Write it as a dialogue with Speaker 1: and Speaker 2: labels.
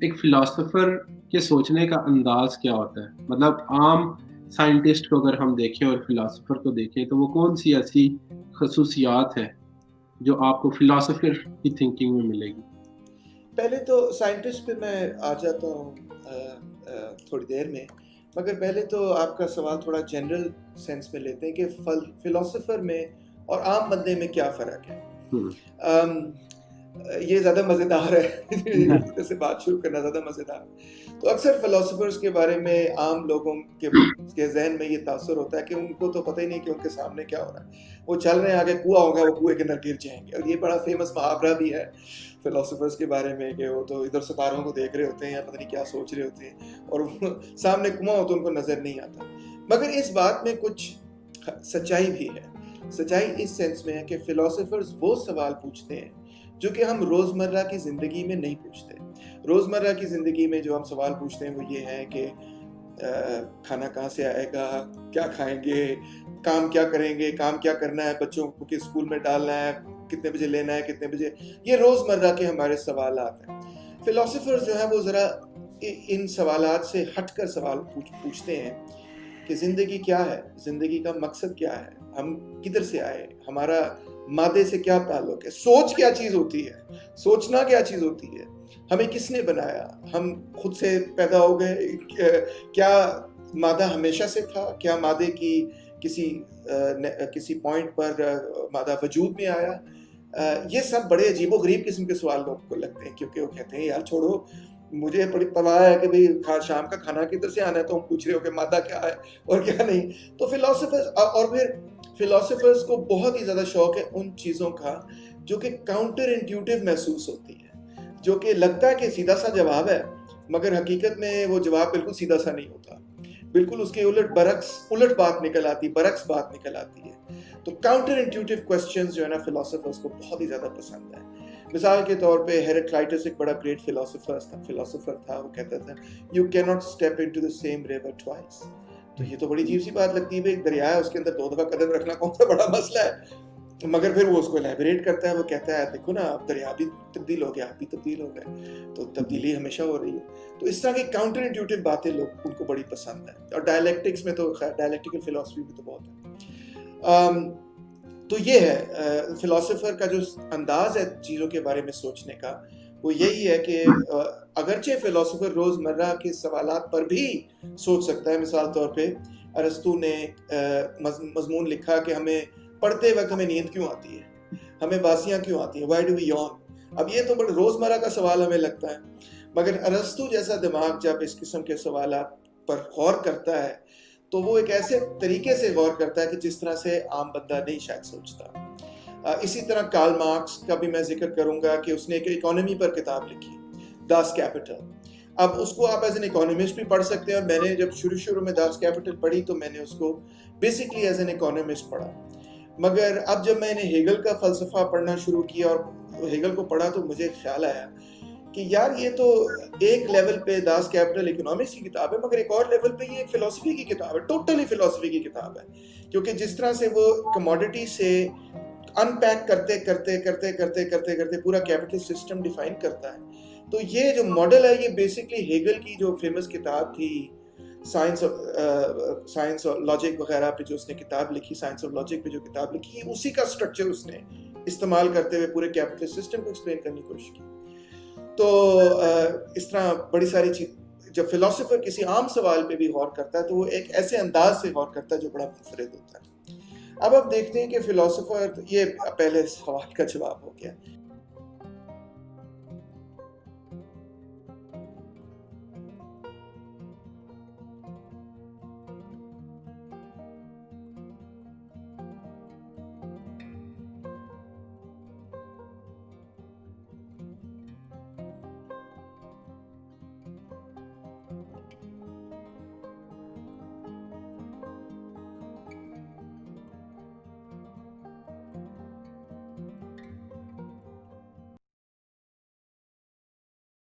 Speaker 1: एक फिलोसोफर के सोचने का अंदाज क्या होता है? मतलब आम साइंटिस्ट को अगर हम देखें और फिलोसोफर को देखें, तो वो कौन-सी ऐसी खसूसियात है, जो आपको फिलोसोफर की थिंकिंग में मिलेगी?
Speaker 2: पहले तो साइंटिस्ट पे मैं आ जाता हूँ थोड़ी देर में, मगर पहले तो आपका सवाल थोड़ा जनरल सेंस में लेते हैं कि फिलोसोफर में और आम बंदे में क्या फ़र्क है।
Speaker 1: हुँ।
Speaker 2: अम, ये ज़्यादा मज़ेदार है इस तरह से बात शुरू करना ज़्यादा मज़ेदार है। तो अक्सर फिलोसोफर्स के बारे में आम लोगों के ज़हन में ये तासुर होता है कि उनको तो पता ही नहीं कि उनके सामने क्या हो रहा है। वो चल रहे हैं, आगे कुआँ होगा, वो कुएँ के अंदर गिर जाएँगे। और ये बड़ा फ़ेमस मुहावरा भी है फिलोसोफर्स के बारे में कि वो तो इधर सितारों को देख रहे होते हैं या पता नहीं क्या सोच रहे होते हैं, और वो सामने कुआँ हो तो उनको नज़र नहीं आता। मगर इस बात में कुछ सच्चाई भी है। सच्चाई इस सेंस में है कि फिलोसोफर्स वो सवाल पूछते हैं जो कि हम रोज़मर्रा की ज़िंदगी में नहीं पूछते। रोज़मर्रा की ज़िंदगी में जो हम सवाल पूछते हैं वो ये है कि खाना कहाँ से आएगा, क्या खाएँगे, काम क्या करेंगे, काम क्या करना है, बच्चों को किस स्कूल में डालना है, कितने बजे लेना है, कितने बजे, ये रोज़मर्रा के हमारे सवालात हैं। फिलोसोफर्स जो हैं वो ज़रा इन सवालात से हटकर सवाल पूछते हैं कि ज़िंदगी क्या है, ज़िंदगी का मकसद क्या है, हम किधर से आए, हमारा मादे से क्या ताल्लुक है, सोच क्या चीज़ होती है, सोचना क्या चीज़ होती है, हमें किसने बनाया, हम खुद से पैदा हो गए, क्या मादा हमेशा से था, क्या मादे की किसी किसी पॉइंट पर मादा वजूद में आया। ये सब बड़े अजीबो-गरीब किस्म के सवाल लोगों को लगते हैं, क्योंकि वो कहते हैं यार छोड़ो, मुझे बड़ी परवाह है कि भाई शाम का खाना किधर से आना है, तो हम पूछ रहे हो कि मादा क्या है और क्या नहीं। तो फिलोसोफर्स और फिर फिलोसोफर्स को बहुत ही ज़्यादा शौक है उन चीज़ों का जो कि काउंटर इंट्यूटिव महसूस होती है, जो कि लगता है कि सीधा-सा जवाब है, मगर हकीकत में वो जवाब बिल्कुल सीधा-सा नहीं होता। बिल्कुल उसके उलट बात निकल आती, बरअक्स बात निकल आती है। तो काउंटर इंट्यूटिव क्वेश्चंस जो है ना फिलोसोफर्स को बहुत ही ज़्यादा पसंद है। मिसाल के तौर पे हेराक्लाइटस एक बड़ा ग्रेट फिलोसोफर था। वो कहता था, you can not step into the same river twice. तो ये तो बड़ी अजीब सी बात लगती है, भाई दरिया है, उसके अंदर 2 दफ़ा कदम रखना कौन सा बड़ा मसला है। मगर फिर वो उसको एलैबोरेट करता है, वो कहता है देखो ना, अब दरिया भी तब्दील हो गया, आप भी तब्दील हो गए, तो तब्दीली हमेशा हो रही है। तो इस तरह की काउंटर इंट्यूटिव बातें लोग उनको बड़ी पसंद है। और डायलेक्टिक्स में तो खैर डायलेक्टिकल फिलॉसफी भी तो बहुत है। तो ये है फिलोसोफर का जो अंदाज है चीज़ों के बारे में सोचने का, वो यही है कि अगरचे फिलोसोफर रोज़मर्रा के सवालात पर भी सोच सकता है। मिसाल तौर पे अरस्तू ने मज़मून लिखा कि हमें पढ़ते वक्त हमें नींद क्यों आती है, हमें बासियाँ क्यों आती हैं, व्हाई डू वी यॉन। अब ये तो बड़ा रोज़मर्रा का सवाल हमें लगता है, मगर अरस्तू जैसा दिमाग जब इस किस्म के सवालात पर गौर करता है, तो वो एक ऐसे तरीके से गौर करता है कि जिस तरह से आम बंदा नहीं शायद सोचता। इसी तरह कार्ल मार्क्स का भी मैं जिक्र करूंगा कि उसने एक इकोनॉमी पर किताब लिखी, दास कैपिटल। अब उसको आप एज एन इकोनॉमिस्ट भी पढ़ सकते हैं, और मैंने जब शुरू में दास कैपिटल पढ़ी तो मैंने उसको बेसिकली एज एन इकोनॉमिस्ट पढ़ा। मगर अब जब मैंने हेगल का फ़लसफ़ा पढ़ना शुरू किया और हेगल को पढ़ा, तो मुझे ख्याल आया कि यार ये तो एक लेवल पे दास कैपिटल इकोनॉमिक्स की किताब है, मगर एक और लेवल पे ये एक फिलॉसफी की किताब है, टोटली फिलॉसफी की किताब है। क्योंकि जिस तरह से वो कमोडिटी से अनपैक करते पूरा कैपिटल सिस्टम डिफाइन करता है, तो ये जो मॉडल है ये बेसिकली हेगल की जो फेमस किताब थी साइंस और लॉजिक वगैरह पे, जो उसने किताब लिखी, साइंस और लॉजिक पे जो किताब लिखी, उसी का स्ट्रक्चर उसने इस्तेमाल करते हुए पूरे कैपिटल सिस्टम को एक्सप्लेन करने की कोशिश की। तो इस तरह बड़ी सारी चीज, जब फिलोसोफर किसी आम सवाल पे भी गौर करता है तो वो एक ऐसे अंदाज से गौर करता है जो बड़ा मुनफरिद होता है। अब आप देखते हैं कि फिलोसोफर, ये पहले सवाल का जवाब हो गया।